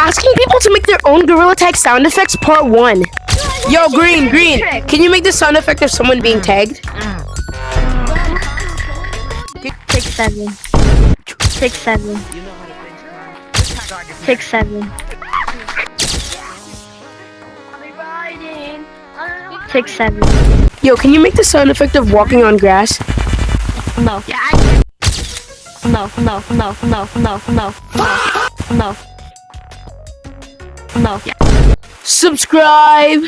asking people to make their own Gorilla Tag sound effects part 1. Yo, Green, can you make the sound effect of someone being tagged? 6-7. 6-7. 6-7. 6-7. Yo, can you make the sound effect of walking on grass? No. No. Subscribe!